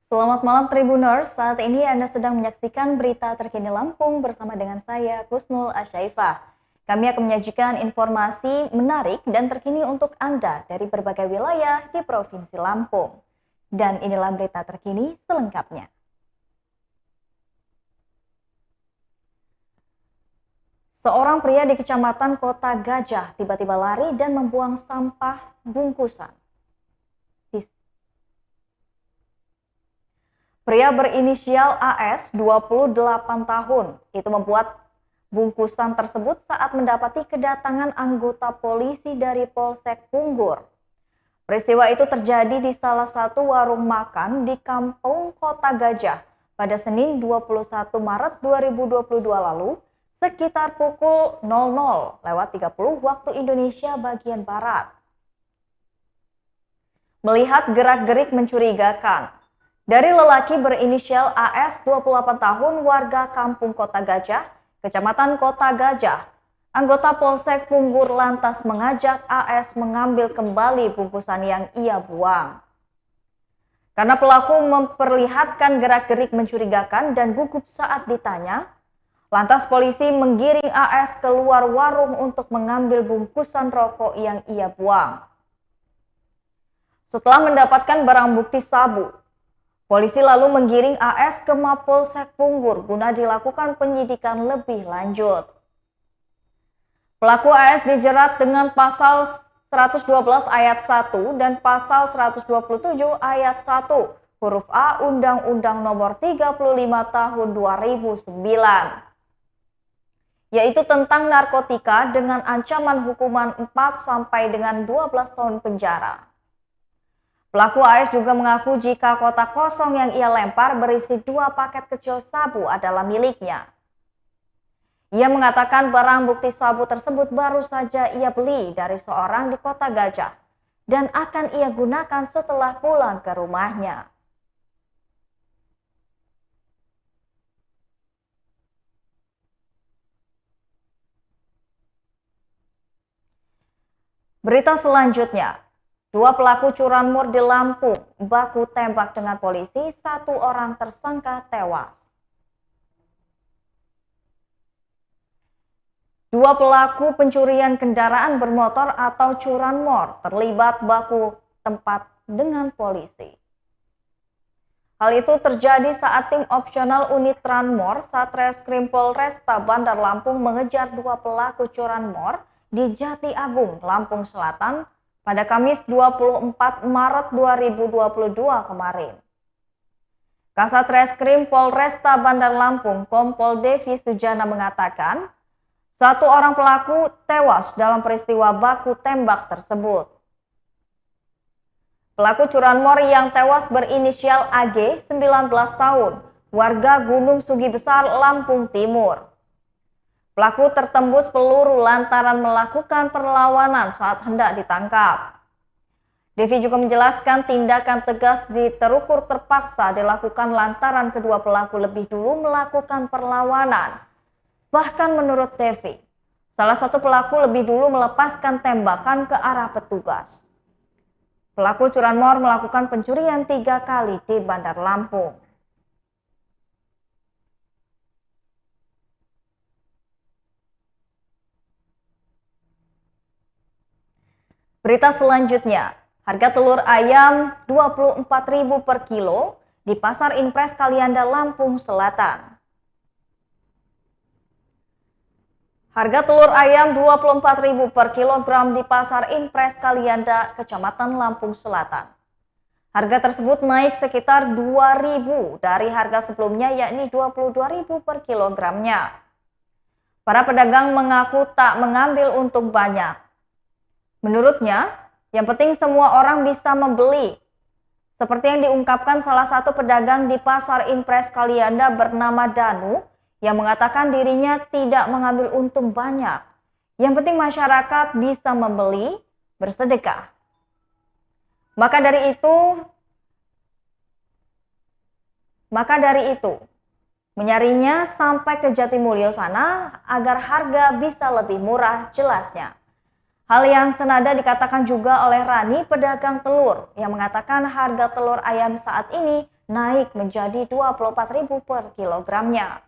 Selamat malam Tribuners, saat ini Anda sedang menyaksikan berita terkini Lampung bersama dengan saya, Kusnul Asyaifah. Kami akan menyajikan informasi menarik dan terkini untuk Anda dari berbagai wilayah di Provinsi Lampung. Dan inilah berita terkini selengkapnya. Seorang pria di Kecamatan Kota Gajah tiba-tiba lari dan membuang sampah bungkusan. Pria berinisial AS, 28 tahun, itu membuat bungkusan tersebut saat mendapati kedatangan anggota polisi dari Polsek Punggur. Peristiwa itu terjadi di salah satu warung makan di Kampung Kota Gajah pada Senin 21 Maret 2022 lalu, sekitar pukul 00.30 waktu Indonesia bagian Barat. Melihat gerak-gerik mencurigakan dari lelaki berinisial AS 28 tahun warga Kampung Kota Gajah, Kecamatan Kota Gajah, anggota Polsek Punggur lantas mengajak AS mengambil kembali bungkusan yang ia buang. Karena pelaku memperlihatkan gerak-gerik mencurigakan dan gugup saat ditanya, lantas polisi menggiring AS keluar warung untuk mengambil bungkusan rokok yang ia buang. Setelah mendapatkan barang bukti sabu, polisi lalu menggiring AS ke Mapolsek Punggur guna dilakukan penyidikan lebih lanjut. Pelaku AS dijerat dengan pasal 112 ayat 1 dan pasal 127 ayat 1 huruf A Undang-Undang Nomor 35 Tahun 2009, yaitu tentang narkotika dengan ancaman hukuman 4 sampai dengan 12 tahun penjara. Pelaku AS juga mengaku jika kotak kosong yang ia lempar berisi 2 paket kecil sabu adalah miliknya. Ia mengatakan barang bukti sabu tersebut baru saja ia beli dari seorang di Kota Gajah dan akan ia gunakan setelah pulang ke rumahnya. Berita selanjutnya. 2 pelaku curanmor di Lampung baku tembak dengan polisi, 1 orang tersangka tewas. 2 pelaku pencurian kendaraan bermotor atau curanmor terlibat baku tempat dengan polisi. Hal itu terjadi saat tim opsional unit Tranmor Satreskrim Polresta Bandar Lampung mengejar 2 pelaku curanmor di Jati Agung, Lampung Selatan pada Kamis 24 Maret 2022 kemarin. Kasat Reskrim Polresta Bandar Lampung, Kompol Devi Sujana mengatakan, 1 orang pelaku tewas dalam peristiwa baku tembak tersebut. Pelaku curanmor yang tewas berinisial AG, 19 tahun, warga Gunung Sugi Besar, Lampung Timur. Pelaku tertembus peluru lantaran melakukan perlawanan saat hendak ditangkap. Devi juga menjelaskan tindakan tegas terukur terpaksa dilakukan lantaran kedua pelaku lebih dulu melakukan perlawanan. Bahkan menurut Devi, salah satu pelaku lebih dulu melepaskan tembakan ke arah petugas. Pelaku curanmor melakukan pencurian 3 kali di Bandar Lampung. Berita selanjutnya, harga telur ayam Rp24.000 per kilo di Pasar Impres Kalianda, Lampung Selatan. Harga telur ayam Rp24.000 per kilogram di Pasar Impres Kalianda, Kecamatan Lampung Selatan. Harga tersebut naik sekitar Rp2.000 dari harga sebelumnya, yakni Rp22.000 per kilogramnya. Para pedagang mengaku tak mengambil untung banyak. Menurutnya, yang penting semua orang bisa membeli. Seperti yang diungkapkan salah satu pedagang di Pasar Impres Kalianda bernama Danu, yang mengatakan dirinya tidak mengambil untung banyak. Yang penting masyarakat bisa membeli, bersedekah. Maka dari itu, menyarinya sampai ke Jatimulyo sana agar harga bisa lebih murah, jelasnya. Hal yang senada dikatakan juga oleh Rani, pedagang telur, yang mengatakan harga telur ayam saat ini naik menjadi Rp24.000 per kilogramnya.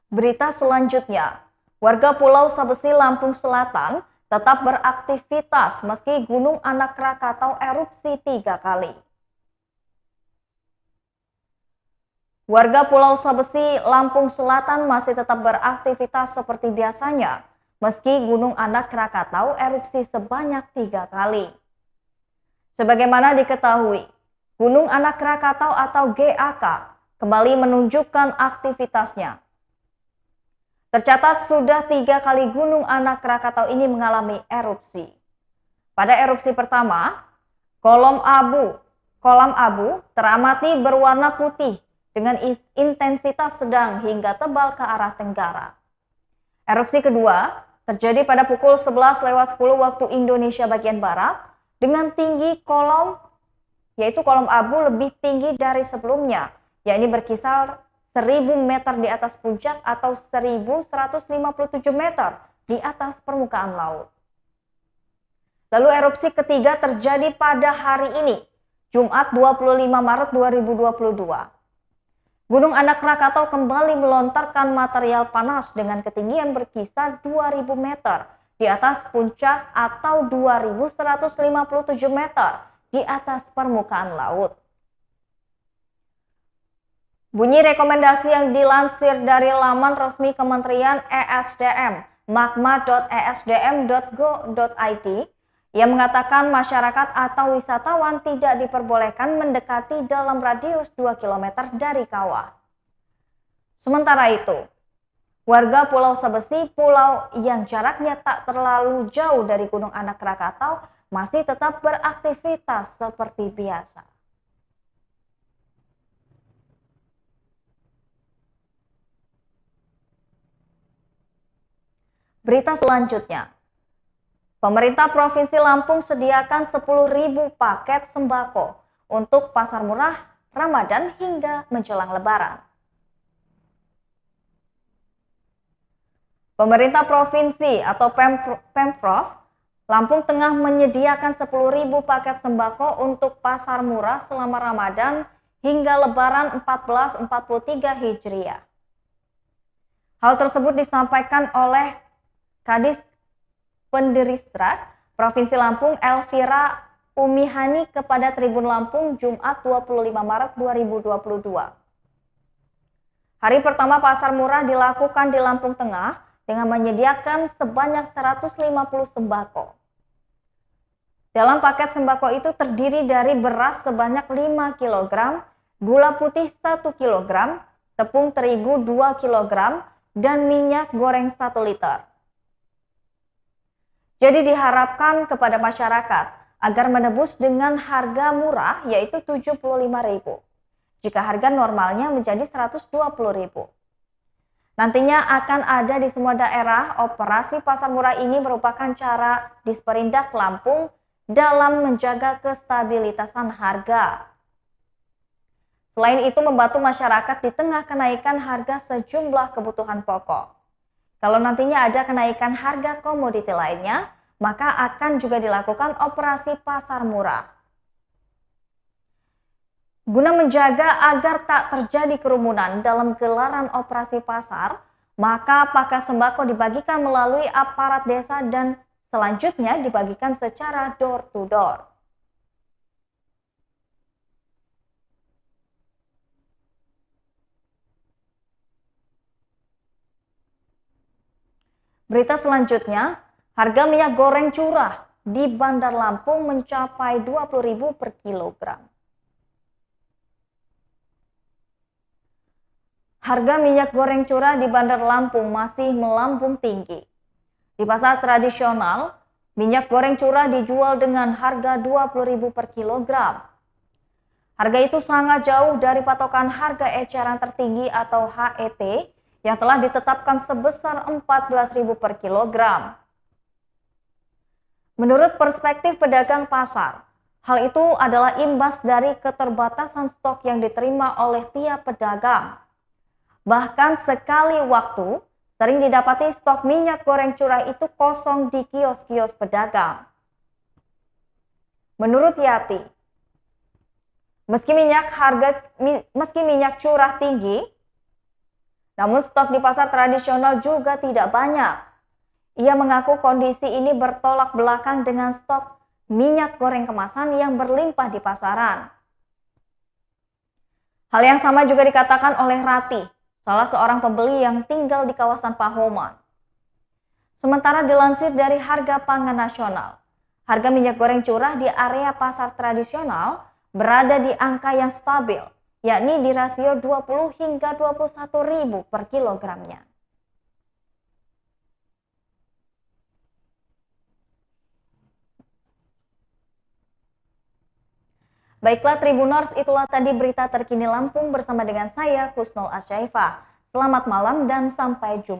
Berita selanjutnya, warga Pulau Sabesi, Lampung Selatan tetap beraktivitas meski Gunung Anak Krakatau erupsi 3 kali. Warga Pulau Sabesi, Lampung Selatan masih tetap beraktivitas seperti biasanya meski Gunung Anak Krakatau erupsi sebanyak 3 kali. Sebagaimana diketahui, Gunung Anak Krakatau atau GAK kembali menunjukkan aktivitasnya. Tercatat sudah 3 kali Gunung Anak Krakatau ini mengalami erupsi. Pada erupsi pertama, kolam abu teramati berwarna putih dengan intensitas sedang hingga tebal ke arah tenggara. Erupsi kedua terjadi pada pukul 11:10 waktu Indonesia bagian Barat dengan tinggi kolom abu lebih tinggi dari sebelumnya, yakni berkisar 1.000 meter di atas puncak atau 1.157 meter di atas permukaan laut. Lalu erupsi ketiga terjadi pada hari ini, Jumat 25 Maret 2022. Gunung Anak Krakatau kembali melontarkan material panas dengan ketinggian berkisar 2.000 meter di atas puncak atau 2.157 meter di atas permukaan laut. Bunyi rekomendasi yang dilansir dari laman resmi Kementerian ESDM, magma.esdm.go.id, yang mengatakan masyarakat atau wisatawan tidak diperbolehkan mendekati dalam radius 2 km dari kawah. Sementara itu, warga Pulau Sabesi, pulau yang jaraknya tak terlalu jauh dari Gunung Anak Krakatau, masih tetap beraktivitas seperti biasa. Berita selanjutnya, pemerintah Provinsi Lampung sediakan 10.000 paket sembako untuk pasar murah Ramadan hingga menjelang Lebaran. Pemerintah Provinsi atau Pemprov Lampung Tengah menyediakan 10.000 paket sembako untuk pasar murah selama Ramadan hingga Lebaran 1443 Hijriah. Hal tersebut disampaikan oleh Kadis Pendidikan Provinsi Lampung Elvira Umihani kepada Tribun Lampung Jumat 25 Maret 2022. Hari pertama pasar murah dilakukan di Lampung Tengah dengan menyediakan sebanyak 150 sembako. Dalam paket sembako itu terdiri dari beras sebanyak 5 kg, gula putih 1 kg, tepung terigu 2 kg, dan minyak goreng 1 liter. Jadi diharapkan kepada masyarakat agar menebus dengan harga murah yaitu Rp75.000 jika harga normalnya menjadi Rp120.000. Nantinya akan ada di semua daerah. Operasi pasar murah ini merupakan cara Disperindak Lampung dalam menjaga kestabilitasan harga. Selain itu membantu masyarakat di tengah kenaikan harga sejumlah kebutuhan pokok. Kalau nantinya ada kenaikan harga komoditi lainnya, maka akan juga dilakukan operasi pasar murah. Guna menjaga agar tak terjadi kerumunan dalam gelaran operasi pasar, maka paket sembako dibagikan melalui aparat desa dan selanjutnya dibagikan secara door to door. Berita selanjutnya, harga minyak goreng curah di Bandar Lampung mencapai Rp20.000 per kilogram. Harga minyak goreng curah di Bandar Lampung masih melambung tinggi. Di pasar tradisional, minyak goreng curah dijual dengan harga Rp20.000 per kilogram. Harga itu sangat jauh dari patokan harga eceran tertinggi atau HET yang telah ditetapkan sebesar Rp14.000 per kilogram. Menurut perspektif pedagang pasar, hal itu adalah imbas dari keterbatasan stok yang diterima oleh tiap pedagang. Bahkan sekali waktu, sering didapati stok minyak goreng curah itu kosong di kios-kios pedagang. Menurut Yati, meski minyak curah tinggi, namun stok di pasar tradisional juga tidak banyak. Ia mengaku kondisi ini bertolak belakang dengan stok minyak goreng kemasan yang berlimpah di pasaran. Hal yang sama juga dikatakan oleh Rati, salah seorang pembeli yang tinggal di kawasan Pahoman. Sementara dilansir dari Harga Pangan Nasional, harga minyak goreng curah di area pasar tradisional berada di angka yang stabil, yakni di rasio 20 hingga 21.000 per kilogramnya. Baiklah Tribuners, itulah tadi berita terkini Lampung bersama dengan saya Kusnul Asyaifah. Selamat malam dan sampai jumpa.